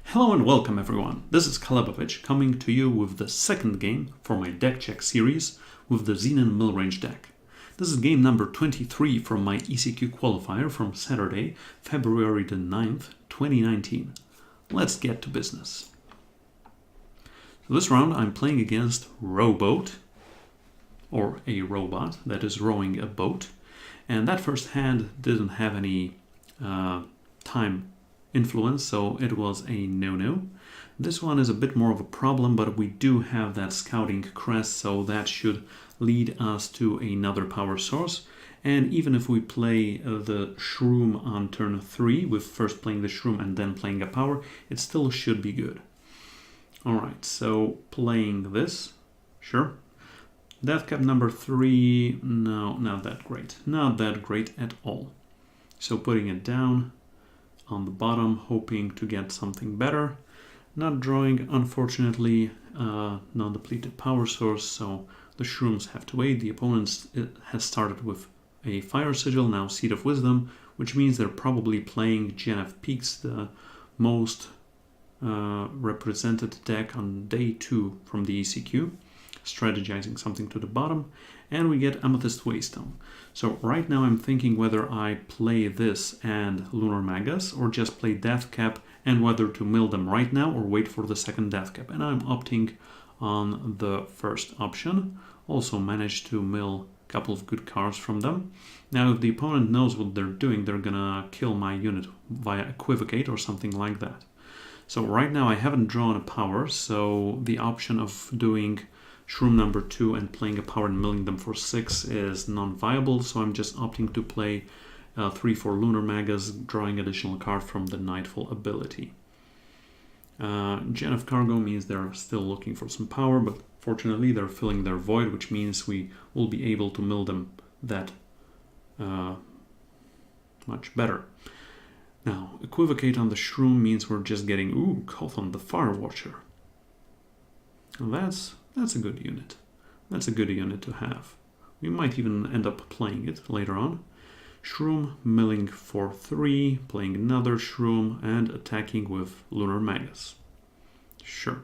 Hello and welcome everyone, this is Calebovitsch coming to you with the second game for my deck check series with the Xenan Millrange deck. This is game number 23 from my ECQ qualifier from Saturday, February the 9th, 2019. Let's get to business. So this round I'm playing against Rowboat, or a robot that is rowing a boat, and that first hand didn't have any time influence, so it was a no-no. This one is a bit more of a problem, but we do have that scouting crest, so that should lead us to another power source. And even if we play the shroom on turn 3, with first playing the shroom and then playing a power, it still should be good. Alright, so playing this, sure. Death cap number 3, no, not that great. Not that great at all. So putting it down on the bottom, hoping to get something better. Not drawing, unfortunately, non-depleted power source, so the shrooms have to wait. The opponent has started with a Fire Sigil, now Seed of Wisdom, which means they're probably playing GNF Peaks, the most represented deck on day 2 from the ECQ, strategizing something to the bottom, and we get Amethyst Waystone. So right now I'm thinking whether I play this and Lunar Magus or just play Death Cap, and whether to mill them right now or wait for the second Death Cap. And I'm opting on the first option. Also managed to mill a couple of good cards from them. Now if the opponent knows what they're doing, they're gonna kill my unit via Equivocate or something like that. So right now I haven't drawn a power, so the option of doing Shroom number 2 and playing a power and milling them for 6 is non-viable, so I'm just opting to play 3 for Lunar Magus, drawing additional card from the Nightfall ability. GNF Cargo means they're still looking for some power, but fortunately they're filling their void, which means we will be able to mill them that much better. Now, Equivocate on the Shroom means we're just getting, Kothon the Fire Watcher. And that's a good unit. That's a good unit to have. We might even end up playing it later on. Shroom, milling for 3, playing another Shroom, and attacking with Lunar Magus. Sure.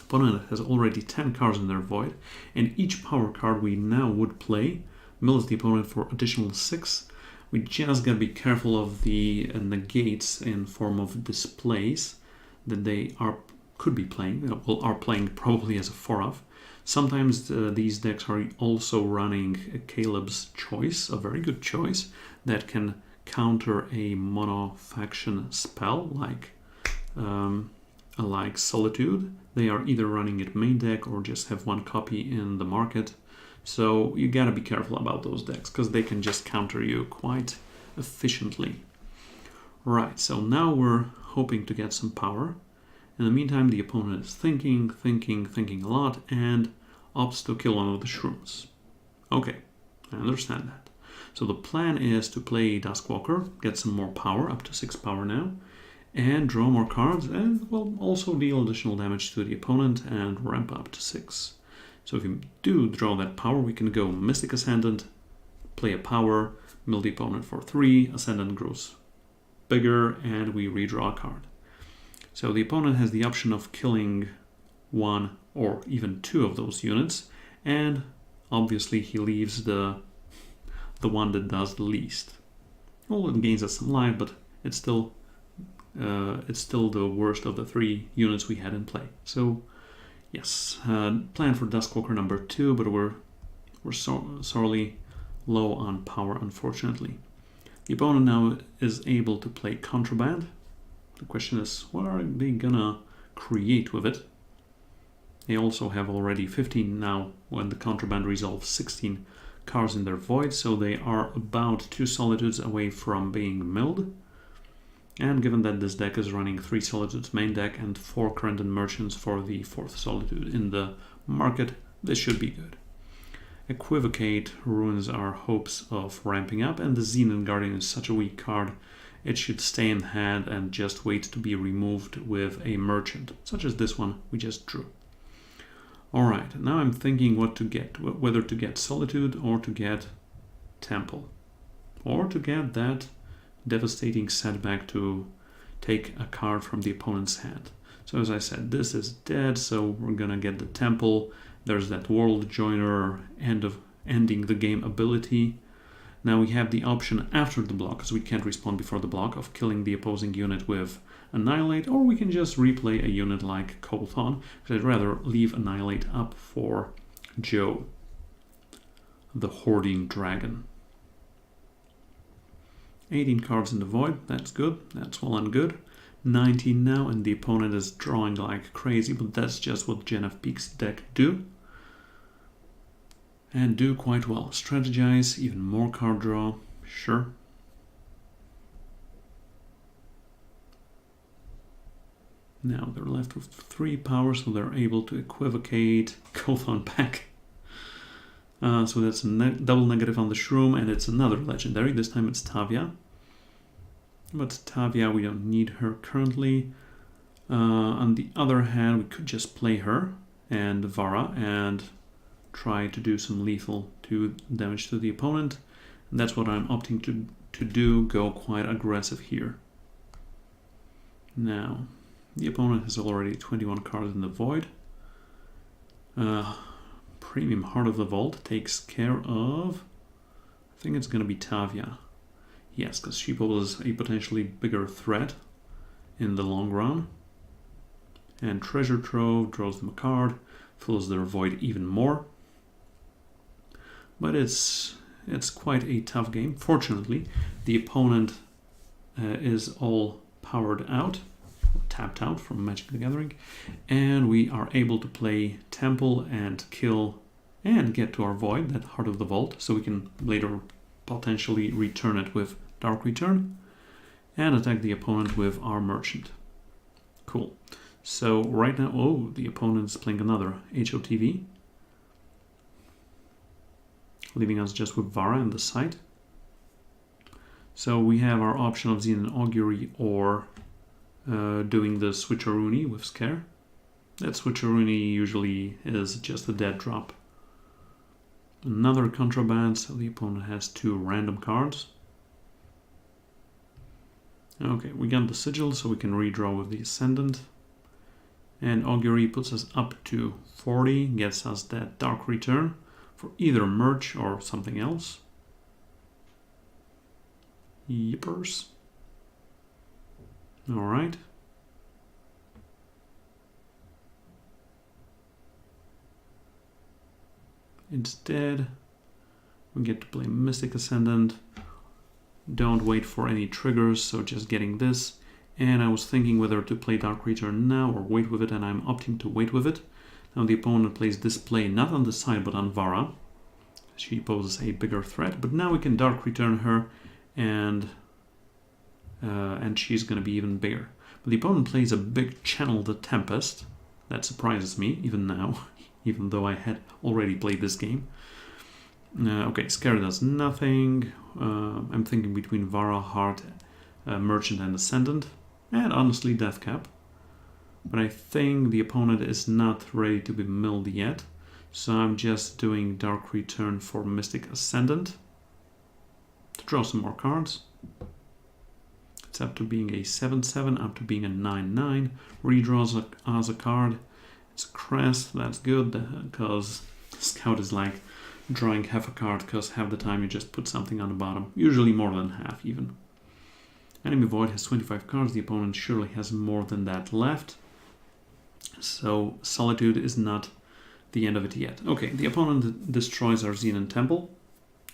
Opponent has already 10 cards in their void, and each power card we now would play mills the opponent for additional 6. We just gotta be careful of the negates in form of displays that they could be playing, are playing probably as a 4-off. Sometimes these decks are also running Caleb's Choice, a very good choice, that can counter a mono-faction spell like Solitude. They are either running it main deck or just have one copy in the market. So you gotta be careful about those decks, because they can just counter you quite efficiently. Right, so now we're hoping to get some power. In the meantime, the opponent is thinking a lot, and opts to kill one of the shrooms. Okay, I understand that. So the plan is to play Duskwalker, get some more power, up to 6 power now, and draw more cards, and well, also deal additional damage to the opponent and ramp up to 6. So if we do draw that power, we can go Mystic Ascendant, play a power, mill the opponent for 3, Ascendant grows bigger, and we redraw a card. So the opponent has the option of killing 1 or even 2 of those units, and obviously he leaves the one that does the least. Well, it gains us some life, but it's still the worst of the 3 units we had in play. So yes, plan for Duskwalker number 2, but we're sorely low on power, unfortunately. The opponent now is able to play Contraband. The question is, what are they gonna create with it? They also have already 15 now, when the Contraband resolves 16 cards in their void, so they are about 2 Solitudes away from being milled. And given that this deck is running 3 Solitudes main deck and 4 Corendon Merchants for the 4th Solitude in the market, this should be good. Equivocate ruins our hopes of ramping up, and the Xenan Guardian is such a weak card. It should stay in hand and just wait to be removed with a merchant, such as this one we just drew. Alright, now I'm thinking what to get, whether to get Solitude or to get Temple, or to get that devastating setback to take a card from the opponent's hand. So as I said, this is dead, so we're gonna get the Temple. There's that World Joiner ending the game ability. Now we have the option after the block, because we can't respond before the block, of killing the opposing unit with Annihilate, or we can just replay a unit like Colton, because I'd rather leave Annihilate up for Joe, the Hoarding Dragon. 18 cards in the void, that's good, that's well and good. 19 now, and the opponent is drawing like crazy, but that's just what Genev Peak's deck do. And do quite well. Strategize, even more card draw, sure. Now they're left with 3 power, so they're able to equivocate Kothon back. So that's a double negative on the Shroom, and it's another legendary. This time it's Tavia. But Tavia, we don't need her currently. On the other hand, we could just play her and Vara and try to do some lethal damage to the opponent. And that's what I'm opting to do, go quite aggressive here. Now, the opponent has already 21 cards in the void. Premium Heart of the Vault takes care of, I think it's going to be Tavia. Yes, because she poses a potentially bigger threat in the long run. And Treasure Trove draws them a card, fills their void even more. But it's quite a tough game. Fortunately, the opponent is all powered out, tapped out from Magic the Gathering, and we are able to play Temple and kill and get to our void, that Heart of the Vault, so we can later potentially return it with Dark Return and attack the opponent with our Merchant. Cool. So right now, oh, the opponent's playing another HOTV, leaving us just with Vara in the side. So we have our option of Xenan Augury or doing the Switcheroony with Scare. That Switcheroony usually is just a dead drop. Another Contraband, so the opponent has 2 random cards. Okay, we got the Sigil, so we can redraw with the Ascendant. And Augury puts us up to 40, gets us that Dark Return for either Merch or something else. Yippers. Alright. Instead, we get to play Mystic Ascendant. Don't wait for any triggers, so just getting this. And I was thinking whether to play Dark Return now or wait with it, and I'm opting to wait with it. Now the opponent plays Display not on the side but on Vara. She poses a bigger threat, but now we can Dark Return her, and she's going to be even bigger. But the opponent plays a big Channel the Tempest. That surprises me, even now, even though I had already played this game. Okay, Scare does nothing. I'm thinking between Vara, Heart, Merchant and Ascendant, and honestly Deathcap. But I think the opponent is not ready to be milled yet, so I'm just doing Dark Return for Mystic Ascendant to draw some more cards. It's up to being a 7/7, up to being a 9/9. Redraws as a card. It's a Crest, that's good, because Scout is like drawing half a card, because half the time you just put something on the bottom, usually more than half even. Enemy Void has 25 cards, the opponent surely has more than that left. So Solitude is not the end of it yet. Okay, the opponent destroys our Xenan Temple,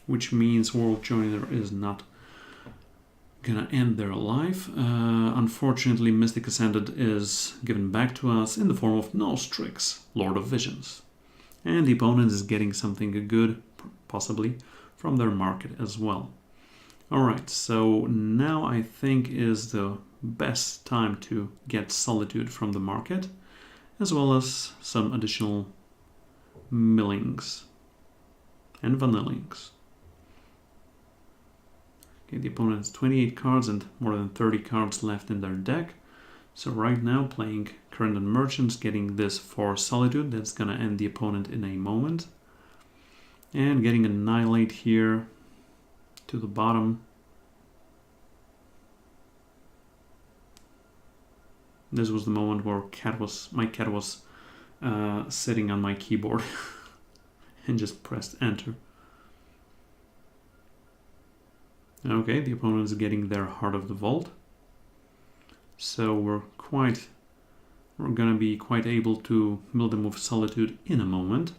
which means World Joiner is not gonna end their life. Unfortunately, Mystic Ascendant is given back to us in the form of Nostrix, Lord of Visions. And the opponent is getting something good, possibly, from their market as well. Alright, so now I think is the best time to get Solitude from the market, as well as some additional millings and vanillings. Okay, the opponent has 28 cards and more than 30 cards left in their deck. So right now playing Current and Merchants, getting this for Solitude, that's gonna end the opponent in a moment. And getting Annihilate here to the bottom. This was the moment where my cat was sitting on my keyboard and just pressed enter. Okay, the opponent is getting their Heart of the Vault. So we're gonna be quite able to mill them with Solitude in a moment.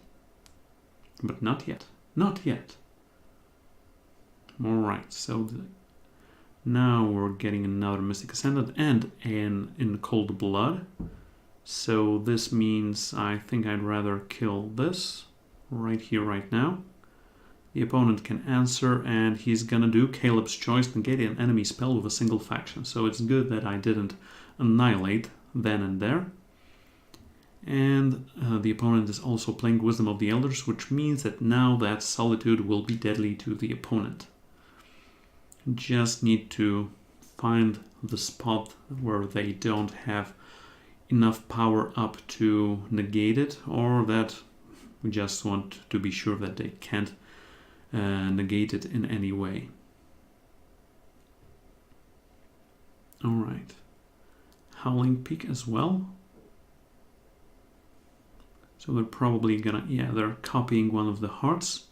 But not yet. Not yet. Alright, so now we're getting another Mystic Ascendant and an in Cold Blood. So this means I think I'd rather kill this right here, right now. The opponent can answer, and he's gonna do Caleb's Choice, negate an enemy spell with a single faction. So it's good that I didn't annihilate then and there. And the opponent is also playing Wisdom of the Elders, which means that now that Solitude will be deadly to the opponent. Just need to find the spot where they don't have enough power up to negate it, or that we just want to be sure that they can't negate it in any way. Alright. Howling Peak as well. So they're probably gonna, they're copying one of the hearts,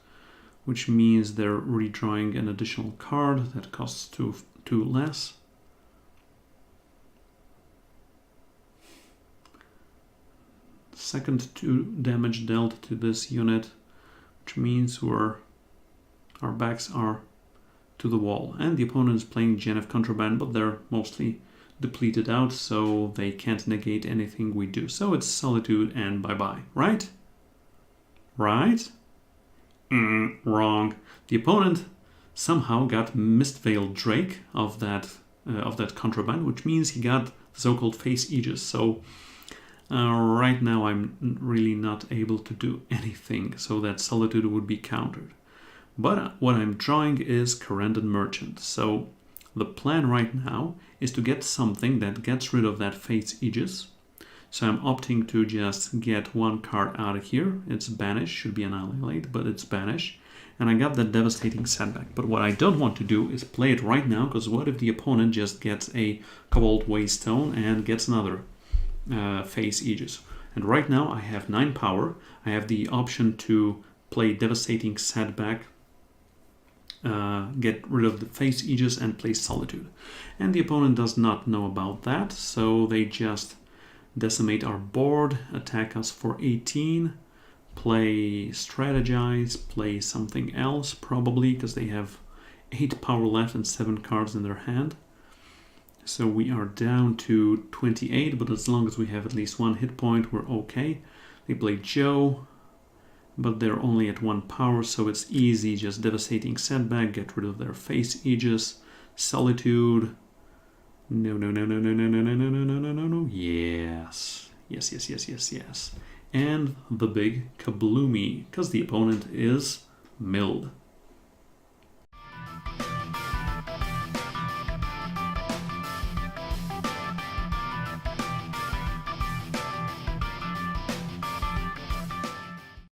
which means they're redrawing an additional card that costs two less. Second 2 damage dealt to this unit, which means our backs are to the wall. And the opponent is playing Genef Contraband, but they're mostly depleted out, so they can't negate anything we do. So it's Solitude and bye-bye, right? Right? Wrong. The opponent somehow got Mistveiled Drake of that Contraband, which means he got the so-called Face Aegis. So right now I'm really not able to do anything, so that Solitude would be countered. But what I'm drawing is Corendon Merchant. So the plan right now is to get something that gets rid of that Fate's Aegis. So I'm opting to just get one card out of here. It's Banish, should be Annihilate, but it's Banish. And I got that Devastating Setback. But what I don't want to do is play it right now, because what if the opponent just gets a Cobalt Waystone and gets another Face Aegis? And right now I have 9 power. I have the option to play Devastating Setback, get rid of the Face Aegis and play Solitude. And the opponent does not know about that, so they just decimate our board, attack us for 18, play Strategize, play something else probably, because they have 8 power left and 7 cards in their hand. So we are down to 28, but as long as we have at least 1 hit point, we're okay. They play Joe, but they're only at 1 power, so it's easy. Just Devastating Setback, get rid of their Face Aegis, Solitude. No. Yes. And the big Kabloomy, because the opponent is milled.